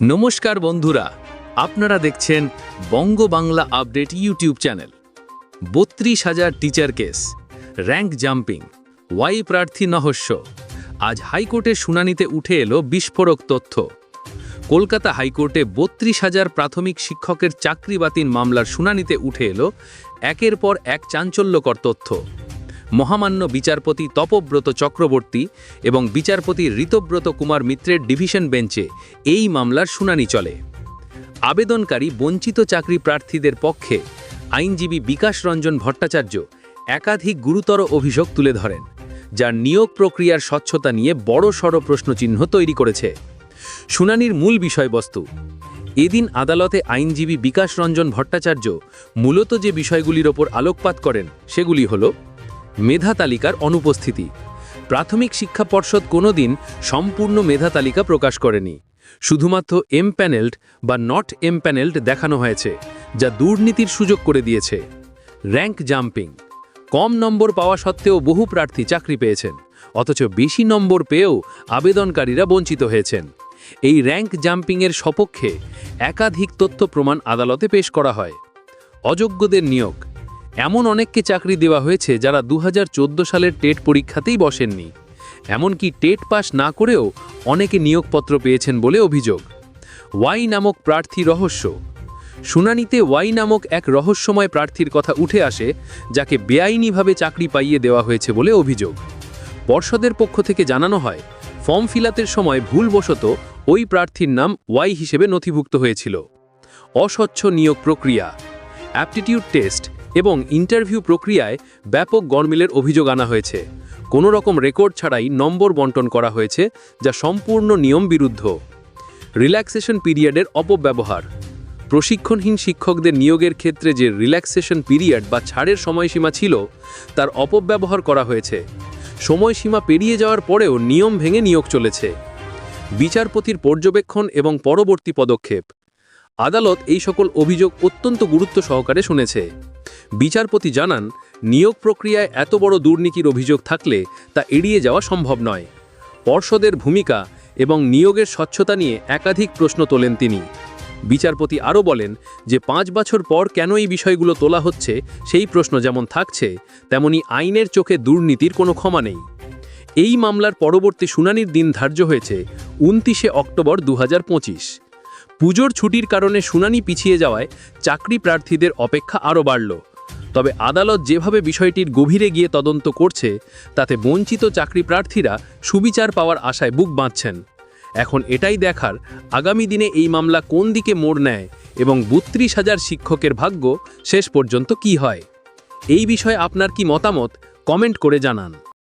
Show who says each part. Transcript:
Speaker 1: নমস্কার বন্ধুরা, আপনারা দেখছেন Banga Bangla update YouTube channel. ৩২,০০০ টিচার কেস, র্যাঙ্ক জাম্পিং, ওয়াই প্রার্থী নহস্য। আজ হাইকোর্টের শুনানিতে উঠে এলো বিস্ফোরক তথ্য। কলকাতা হাইকোর্টে ৩২,০০০ প্রাথমিক শিক্ষকের চাকরি বাতিল মামলার শুনানিতে উঠে এলো একের পর এক চাঞ্চল্যকর তথ্য। মহামান্য বিচারপতি তপব্রত চক্রবর্তী এবং বিচারপতি ঋতব্রত কুমার মিত্রের ডিভিশন বেঞ্চে এই মামলার শুনানি চলে। আবেদনকারী বঞ্চিত চাকরি প্রার্থীদের পক্ষে আইনজীবী বিকাশ রঞ্জন ভট্টাচার্য একাধিক গুরুতর অভিযোগ তুলে ধরেন, যার নিয়োগ প্রক্রিয়ার স্বচ্ছতা নিয়ে বড়সড় প্রশ্নচিহ্ন তৈরি করেছে। শুনানির মূল বিষয়বস্তু। এদিন আদালতে আইনজীবী বিকাশ রঞ্জন ভট্টাচার্য মূলত যে বিষয়গুলির ওপর আলোকপাত করেন সেগুলি হল: মেধা তালিকার অনুপস্থিতি। প্রাথমিক শিক্ষা পর্ষদ কোনোদিন সম্পূর্ণ মেধা তালিকা প্রকাশ করেনি, শুধুমাত্র এমপ্যানেলড বা নট এমপ্যানেলড দেখানো হয়েছে, যা দুর্নীতির সুযোগ করে দিয়েছে। Rank jumping. কম নম্বর পাওয়া সত্ত্বেও বহু প্রার্থী চাকরি পেয়েছেন, অথচ বেশি নম্বর পেয়েও আবেদনকারীরা বঞ্চিত হয়েছেন। এই র্যাঙ্ক জাম্পিংয়ের সপক্ষে একাধিক তথ্য প্রমাণ আদালতে পেশ করা হয়। অযোগ্যদের নিয়োগ। এমন অনেককে চাকরি দেওয়া হয়েছে যারা ২০১৪ সালের টেট পরীক্ষাতেই বসেননি। এমনকি টেট পাস না করেও অনেকে নিয়োগপত্র পেয়েছেন বলে অভিযোগ। ওয়াই নামক প্রার্থী রহস্য। শুনানিতে ওয়াই নামক এক রহস্যময় প্রার্থীর কথা উঠে আসে, যাকে বেআইনিভাবে চাকরি পাইয়ে দেওয়া হয়েছে বলে অভিযোগ। পর্ষদের পক্ষ থেকে জানানো হয়, ফর্ম ফিলআপের সময় ভুলবশত ওই প্রার্থীর নাম ওয়াই হিসেবে নথিভুক্ত হয়েছিল। অস্বচ্ছ নিয়োগ প্রক্রিয়া। অ্যাপটিটিউড টেস্ট এবং ইন্টারভিউ প্রক্রিয়ায় ব্যাপক গরমিলের অভিযোগ আনা হয়েছে। কোনো রকম রেকর্ড ছাড়াই নম্বর বন্টন করা হয়েছে, যা সম্পূর্ণ নিয়ম বিরুদ্ধ। রিল্যাক্সেশন পিরিয়ডের অপব্যবহার। প্রশিক্ষণহীন শিক্ষকদের নিয়োগের ক্ষেত্রে যে রিল্যাক্সেশন পিরিয়ড বা ছাড়ের সময়সীমা ছিল, তার অপব্যবহার করা হয়েছে। সময়সীমা পেরিয়ে যাওয়ার পরেও নিয়ম ভেঙে নিয়োগ চলেছে। বিচারপতির পর্যবেক্ষণ এবং পরবর্তী পদক্ষেপ। আদালত এই সকল অভিযোগ অত্যন্ত গুরুত্ব সহকারে শুনেছে। বিচারপতি জানান, নিয়োগ প্রক্রিয়ায় এত বড় দুর্নীতির অভিযোগ থাকলে তা এড়িয়ে যাওয়া সম্ভব নয়। পর্ষদের ভূমিকা এবং নিয়োগের স্বচ্ছতা নিয়ে একাধিক প্রশ্ন তোলেন তিনি। বিচারপতি আরও বলেন যে ৫ বছর পর কেন এই বিষয়গুলো তোলা হচ্ছে সেই প্রশ্ন যেমন থাকছে, তেমনি আইনের চোখে দুর্নীতির কোনো ক্ষমা নেই। এই মামলার পরবর্তী শুনানির দিন ধার্য হয়েছে ২৯শে অক্টোবর ২০২৫। পুজোর ছুটির কারণে শুনানি পিছিয়ে যাওয়ায় চাকরি প্রার্থীদের অপেক্ষা আরও বাড়ল। তবে আদালত যেভাবে বিষয়টির গভীরে গিয়ে তদন্ত করছে, তাতে বঞ্চিত চাকরি প্রার্থীরা সুবিচার পাওয়ার আশায় বুক বাঁধছেন। এখন এটাই দেখার, আগামী দিনে এই মামলা কোন দিকে মোড় নেয় এবং ৩২,০০০ শিক্ষকের ভাগ্য শেষ পর্যন্ত কি হয়। এই বিষয়ে আপনার কি মতামত, কমেন্ট করে জানান।